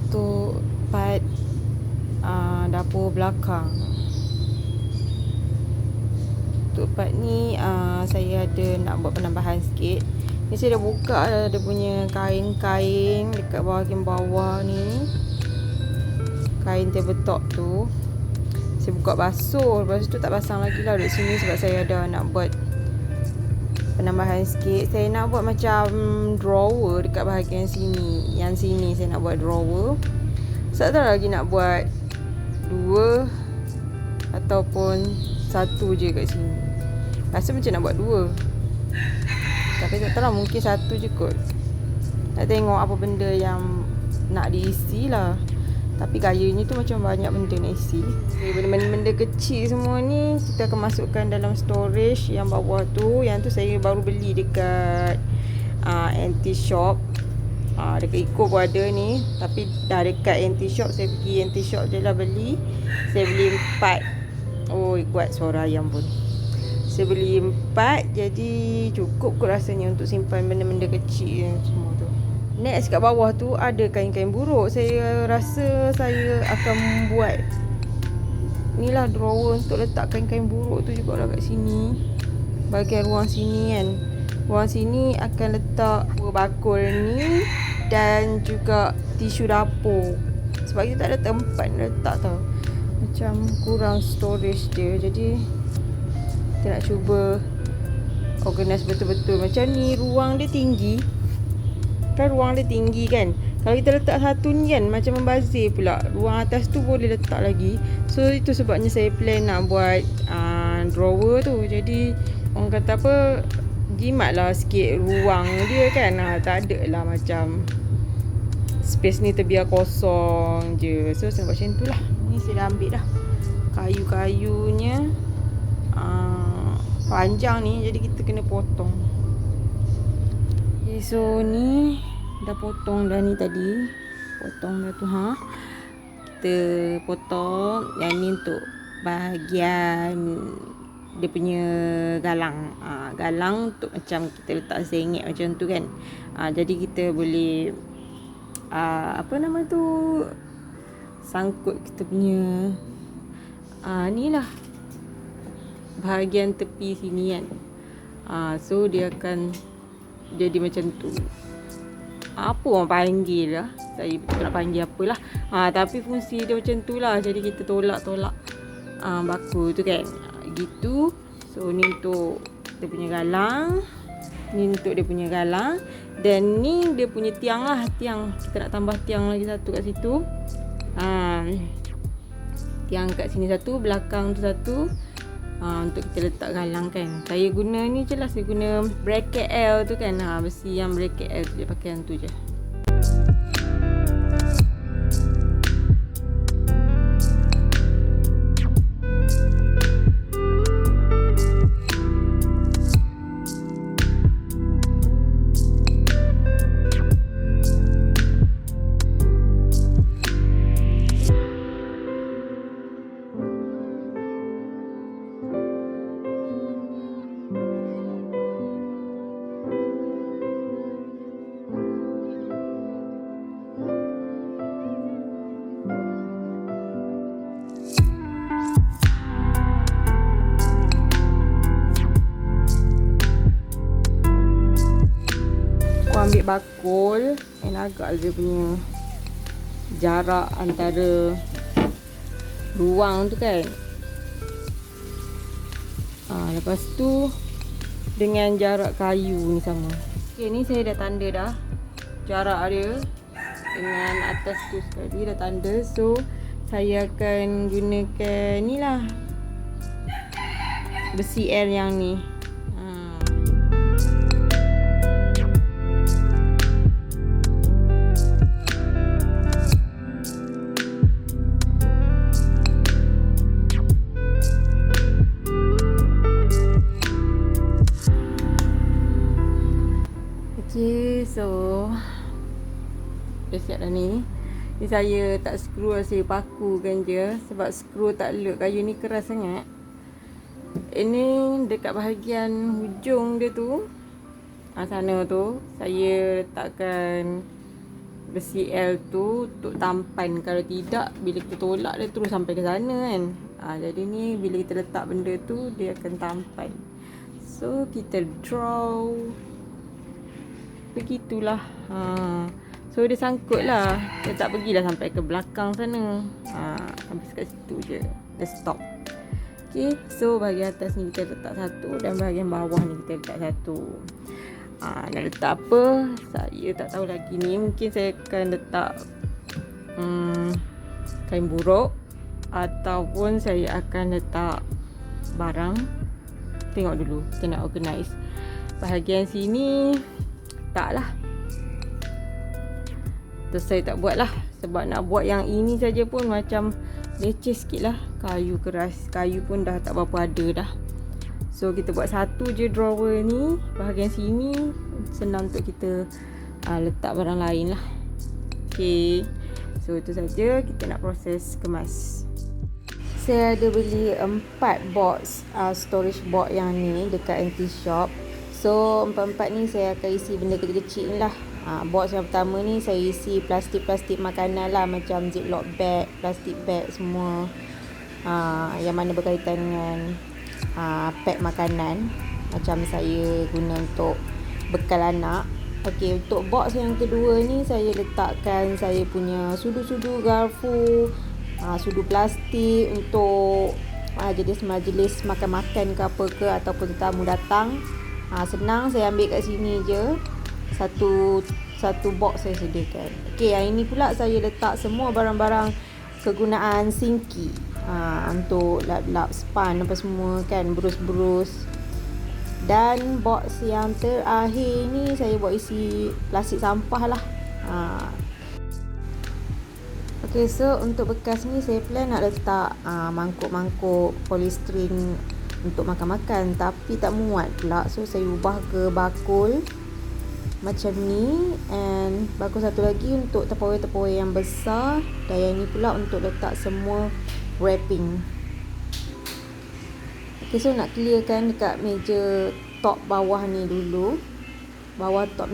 untuk part dapur belakang. Untuk part ni saya ada nak buat penambahan sikit. Ni saya dah buka dah dia punya kain-kain dekat bahagian bawah ni. Kain tabletop tu saya buka basuh, lepas tu tak pasang lagi lah duduk sini sebab saya ada nak buat penambahan sikit. Saya nak buat macam drawer dekat bahagian sini. Yang sini saya nak buat drawer. Tak tahu lagi nak buat 2 ataupun 1 je kat sini. Rasa macam nak buat 2, tapi tak tahu lah, mungkin 1 je kot. Nak tengok apa benda yang nak diisi lah. Tapi gayanya tu macam banyak benda nak isi. Okay, benda-benda kecil semua ni kita akan masukkan dalam storage yang bawah tu. Yang tu saya baru beli dekat antique shop. Dekat Eco pun ada ni. Tapi dah dekat antique shop, saya pergi antique shop je lah beli. Saya beli 4. Oh, kuat suara ayam pun. Saya beli 4, jadi cukup kot rasanya untuk simpan benda-benda kecil semua tu. Next kat bawah tu ada kain-kain buruk. Saya rasa saya akan buat ni lah drawer untuk letak kain-kain buruk tu juga lah kat sini. Bahagian ruang sini kan. Ruang sini akan letak bakul ni dan juga tisu dapur. Sebab kita tak ada tempat nak letak tau. Macam kurang storage dia. Jadi kita nak cuba organize betul-betul. Macam ni ruang dia tinggi. Kan ruang dia tinggi kan. Kalau kita letak satu ni kan macam membazir pula. Ruang atas tu boleh letak lagi. So itu sebabnya saya plan nak buat drawer tu. Jadi orang kata apa, jimat lah sikit ruang dia kan. Tak ada lah macam space ni terbiar kosong je. So saya buat macam tu lah. Ni saya dah ambil dah kayu-kayunya panjang ni. Jadi kita kena potong. Okay, so ni dah potong dah ni tadi. Potong dah tu Kita potong. Yang ni untuk bahagian dia punya galang. Galang untuk macam kita letak sengit macam tu kan. Jadi kita boleh apa nama tu, sangkut kita punya ni lah bahagian tepi sini kan. So dia akan jadi macam tu. Apa orang panggil lah, saya tak nak panggil apalah. Tapi fungsi dia macam tu lah. Jadi kita tolak-tolak bakul tu kan. Gitu. So ni untuk dia punya galang. Ni untuk dia punya galang. Dan ni dia punya tiang lah. Tiang. Kita nak tambah tiang lagi satu kat situ. Tiang kat sini satu, belakang tu satu. Untuk kita letak galang kan. Saya guna ni je lah. Saya guna bracket L tu kan. Besi yang bracket L tu je. Pakai yang tu je. Ambil bakul dan agak dia punya jarak antara ruang tu kan. Lepas tu dengan jarak kayu ni sama. Okay, ni saya dah tanda dah jarak dia dengan atas tu sekali dah tanda. So saya akan gunakan ni lah besi L yang ni. Okay, so dah siap dah ni. Ni saya tak skru, saya pakukan je. Sebab skru tak elok, kayu ni keras sangat. Ini dekat bahagian hujung dia tu, sana tu, saya letakkan besi L tu untuk tampan. Kalau tidak, bila kita tolak dia terus sampai ke sana kan. Jadi ni bila kita letak benda tu, dia akan tampan. So kita draw. Begitulah. So dia sangkut lah. Dia tak pergilah sampai ke belakang sana. Sampai kat situ je. Dia stop. Okay, so bahagian atas ni kita letak satu dan bahagian bawah ni kita letak satu. Nak letak apa? Saya tak tahu lagi ni. Mungkin saya akan letak kain buruk, ataupun saya akan letak barang. Tengok dulu, kita nak organize. Bahagian sini taklah. Terus saya tak buat lah. Sebab nak buat yang ini saja pun macam leceh sikit lah. Kayu keras. Kayu pun dah tak berapa ada dah. So kita buat satu je drawer ni. Bahagian sini senang untuk kita letak barang lain lah. Okay. So itu saja kita nak proses kemas. Saya ada beli 4 box storage box yang ni dekat antique shop. So 4 ni saya akan isi benda kecil-kecil ni lah. Box yang pertama ni saya isi plastik-plastik makanan lah, macam ziplock bag, plastik bag semua. Yang mana berkaitan dengan pack makanan, macam saya guna untuk bekal anak. Okey, untuk box yang kedua ni saya letakkan saya punya sudu-sudu garfu, sudu plastik untuk majlis makan-makan ke apa ke, ataupun tetamu datang. Senang, saya ambil kat sini je. Satu box saya sediakan. Okey, yang ini pula saya letak semua barang-barang kegunaan sinki. Untuk lap-lap span apa semua kan, berus-berus. Dan box yang terakhir ni saya buat isi plastik sampah lah. Okay, so untuk bekas ni saya plan nak letak mangkuk-mangkuk polystyrene untuk makan-makan, tapi tak muat pula. So saya ubah ke bakul macam ni. And bakul satu lagi untuk tupperware yang besar. Dan yang ni pula untuk letak semua wrapping. Okay, so nak clearkan dekat meja top bawah ni dulu. Bawah top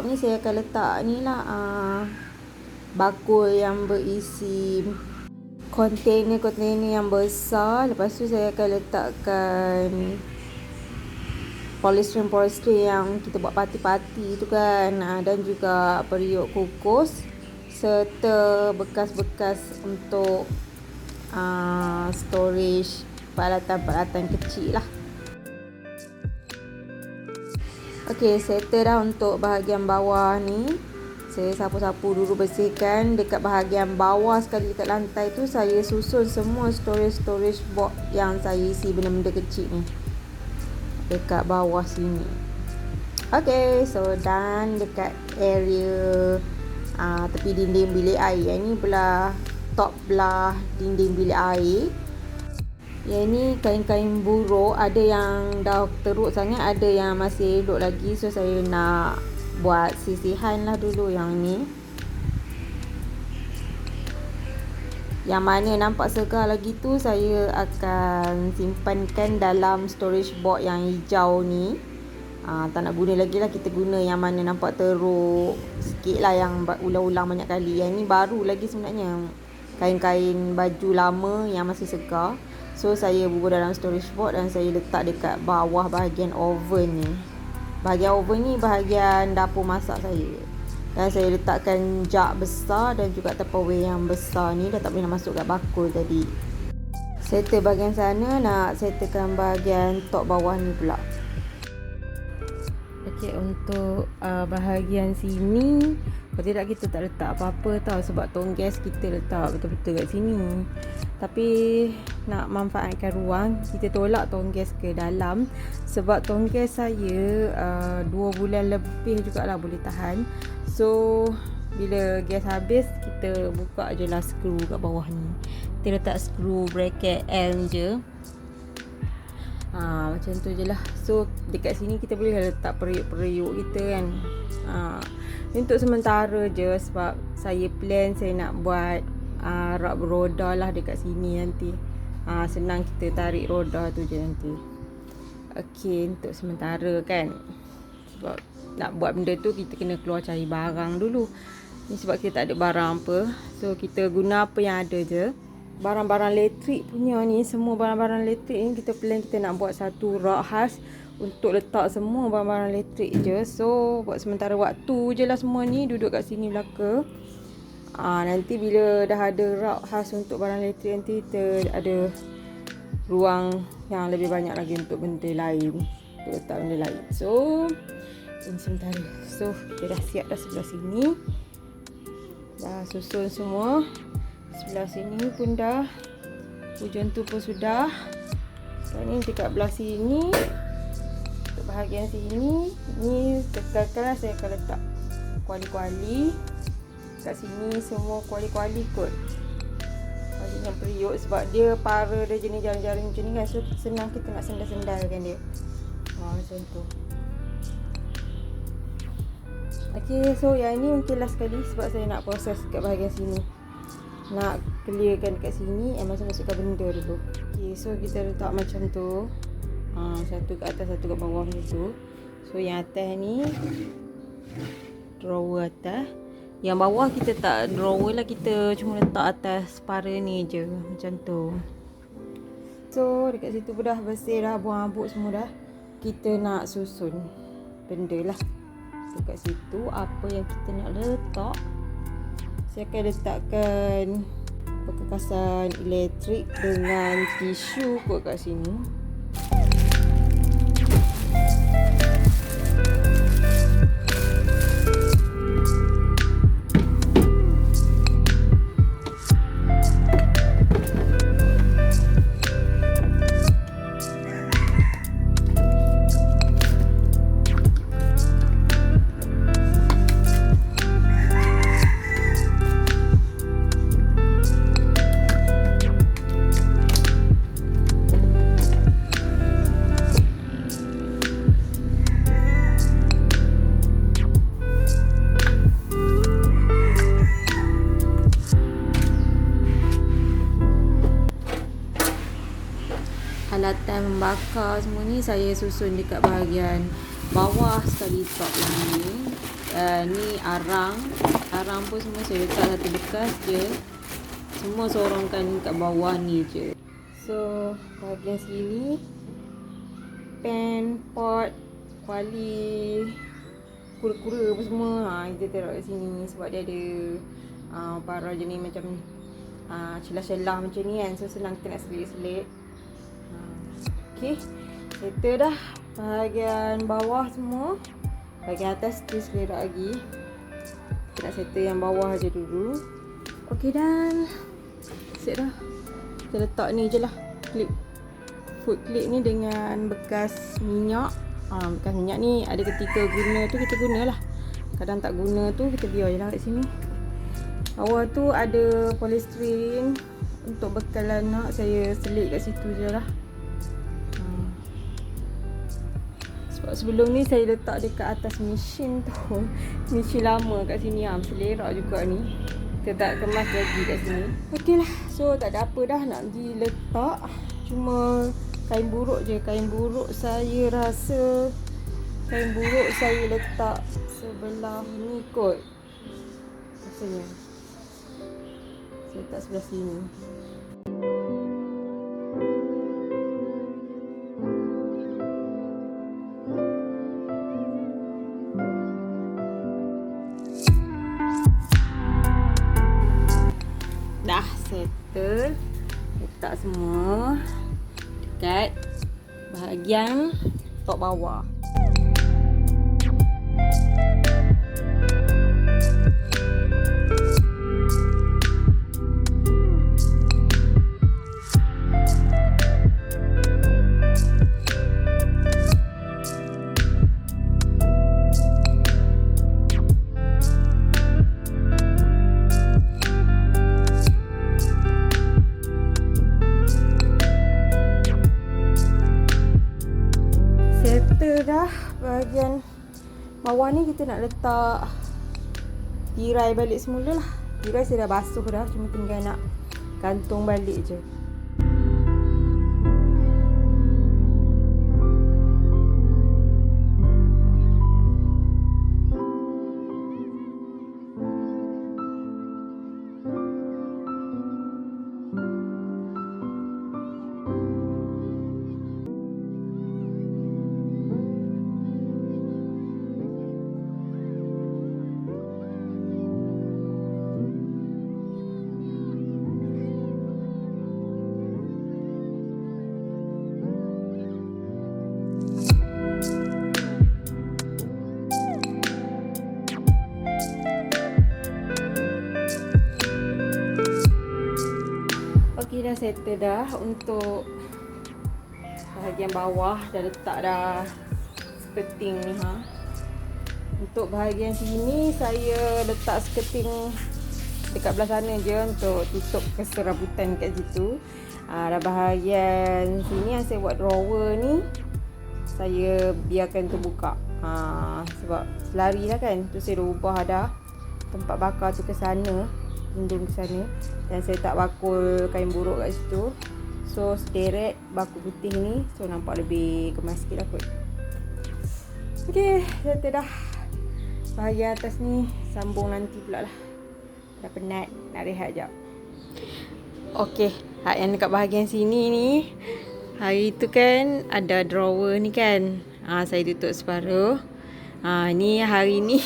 ni saya akan letak ni lah bakul yang berisi kontainer yang besar. Lepas tu saya akan letakkan polystyrene yang kita buat parti-parti tu kan. Dan juga periuk kukus, serta bekas-bekas untuk storage peralatan-peralatan kecil lah. Okey, settle dah untuk bahagian bawah ni. Saya sapu-sapu dulu, bersihkan. Dekat bahagian bawah sekali dekat lantai tu saya susun semua storage box yang saya isi benda-benda kecil ni dekat bawah sini. Okey, so dan dekat area tepi dinding bilik air. Yang ni belah top belah dinding bilik air. Yang ni kain-kain buruk, ada yang dah teruk sangat, ada yang masih elok lagi. So saya nak buat sisihan lah dulu yang ni. Yang mana nampak segar lagi tu saya akan simpankan dalam storage box yang hijau ni. Tak nak guna lagi lah, kita guna yang mana nampak teruk sikit lah, yang ulang-ulang banyak kali. Yang ni baru lagi sebenarnya, kain-kain baju lama yang masih segar. So saya bubur dalam storage box dan saya letak dekat bawah bahagian oven ni. Bahagian oven ni bahagian dapur masak saya. Dan saya letakkan jug besar dan juga tupperware yang besar ni. Dah tak boleh nak masuk kat bakul tadi. Settle bahagian sana, nak settlekan bahagian top bawah ni pula. Okey, untuk bahagian sini, kalau tidak kita tak letak apa-apa tau, sebab tong gas kita letak betul-betul kat sini. Tapi nak manfaatkan ruang, kita tolak tong gas ke dalam. Sebab tong gas saya 2 bulan lebih jugalah boleh tahan. So bila gas habis, kita buka je lah skru kat bawah ni. Kita letak skru bracket L je. Macam tu je lah. So dekat sini kita boleh letak periuk-periuk kita kan. Untuk sementara je, sebab saya plan saya nak buat rak beroda lah dekat sini nanti. Senang kita tarik roda tu je nanti. Okey, untuk sementara kan. Sebab nak buat benda tu kita kena keluar cari barang dulu. Ni sebab kita tak ada barang apa, so kita guna apa yang ada je. Barang-barang elektrik punya ni, semua barang-barang elektrik ni kita plan kita nak buat satu rak khas untuk letak semua barang-barang elektrik je. So buat sementara waktu je lah semua ni duduk kat sini belaka. Nanti bila dah ada rak khas untuk barang elektrik, nanti kita ada ruang yang lebih banyak lagi untuk benda lain, untuk letak benda lain. So ini sementara. So kita dah siap dah sebelah sini, dah susun semua. Sebelah sini pun dah, hujung tu pun sudah. Sekarang ni dekat belah sini, untuk bahagian sini ni tekan-tekan saya akan letak kuali-kuali. Kat sini semua kuali-kuali kot, kuali yang periuk, sebab dia para dia jenis jaring-jaring macam ni kan, so senang kita nak sendal-sendalkan dia. Macam tu. Okay, so yang ni mungkin last sekali sebab saya nak proses kat bahagian sini, nak clearkan kat sini, masukkan benda dulu. Okay, so kita letak macam tu, satu kat atas, satu kat bawah macam tu. So yang atas ni drawer atas, yang bawah kita tak drawer lah, kita cuma letak atas para ni je macam tu. So dekat situ pun dah bersih dah, buang habuk semua dah. Kita nak susun benda lah dekat situ, apa yang kita nak letak. Saya akan letakkan perkakasan elektrik dengan tisu kot kat sini. Alatan membakar semua ni saya susun dekat bahagian bawah sekali top ini. Ni arang pun semua saya letak satu bekas je, semua sorongkan kat bawah ni je. So bahagian sini pan, pot, kuali, kura-kura apa semua, kita taruh kat sini sebab dia ada para jenis macam celah-celah macam ni kan, so senang kita nak selit-selit. Okay, settle dah bahagian bawah semua. Bahagian atas tu selerak lagi. Kita nak settle yang bawah je dulu. Okay, dan set dah. Kita letak ni je lah, clip, foot clip ni dengan bekas minyak. Bekas minyak ni ada ketika guna tu kita gunalah, kadang tak guna tu kita biar je lah kat sini. Bawah tu ada polystyrene untuk bekal anak, saya selit kat situ je lah. Sebab sebelum ni saya letak dekat atas mesin tu, mesin lama kat sini, selerak juga ni. Kita tak kemas lagi kat sini. Okey lah, so tak ada apa dah nak diletak, cuma kain buruk je. Kain buruk saya rasa, kain buruk saya letak sebelah ni kot rasanya. Saya letak sebelah sini. Dah settle, letak semua dekat bahagian top bawah. Dah bahagian bawah ni kita nak letak tirai balik semula lah. Tirai saya dah basuh dah, cuma tinggal nak gantung balik je. settle dah untuk bahagian bawah. Dah letak dah skirting ni Untuk bahagian sini saya letak skirting dekat belah sana je untuk tutup keserabutan kat situ. Dah bahagian sini yang saya buat drawer ni, saya biarkan terbuka. Sebab selari lah kan. Tu saya ubah dah tempat bakar tu ke sana, tundung ke sana. Dan saya tak bakul kain buruk kat situ. So sederet bakul putih ni, so nampak lebih kemas sikit lah kot. Okay, settle dah. Bahagian atas ni sambung nanti pula lah. Dah penat, nak rehat jap. Okay, yang dekat bahagian sini ni, hari tu kan ada drawer ni kan, saya tutup separuh. Ni hari ni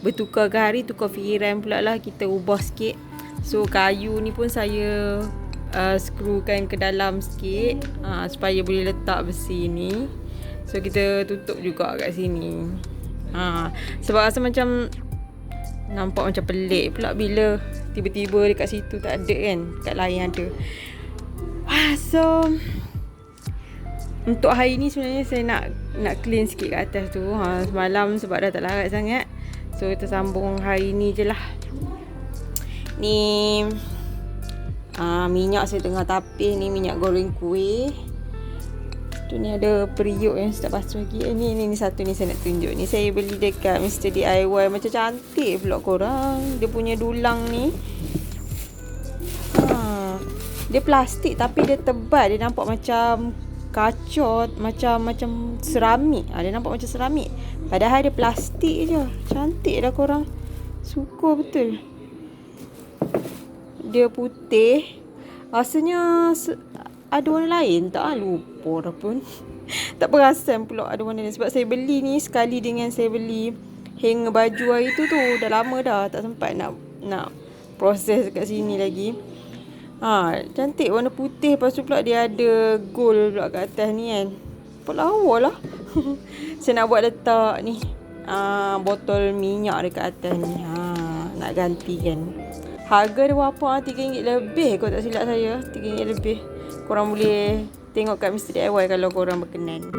bertukar ke hari, tukar fikiran pula lah, kita ubah sikit. So kayu ni pun saya skrukan ke dalam sikit, supaya boleh letak besi ni. So kita tutup juga kat sini. Sebab rasa macam nampak macam pelik pula bila tiba-tiba dekat situ tak ada kan, kat lain ada. So untuk hari ni sebenarnya saya nak clean sikit kat atas tu. Semalam sebab dah tak larat sangat, so kita sambung hari ni je lah. Ni minyak saya tengah tapis ni, minyak goreng kuih. Tu ni ada periuk yang saya tak basuh lagi. Ni satu ni saya nak tunjuk. Ni saya beli dekat Mr. DIY. Macam cantik pula korang. Dia punya dulang ni. Dia plastik tapi dia tebal. Dia nampak macam kaca, macam seramik. Dia nampak macam seramik. Padahal dia plastik je. Cantik dah korang. Suka betul. Dia putih. Rasanya ada warna lain tak? Lupa dah pun. Tak perasan pula ada warna lain. Sebab saya beli ni sekali dengan saya beli hanger baju hari tu. Dah lama dah. Tak sempat nak proses kat sini lagi. Cantik warna putih. Lepas tu pula dia ada gold pula kat atas ni kan. Lawa lah. Saya nak buat letak ni, botol minyak dekat atas ni. Nak gantikan. Harga dia berapa? RM3 lebih kalau tak silap saya. RM3 lebih. Korang boleh tengok kat Mr. DIY kalau korang berkenan.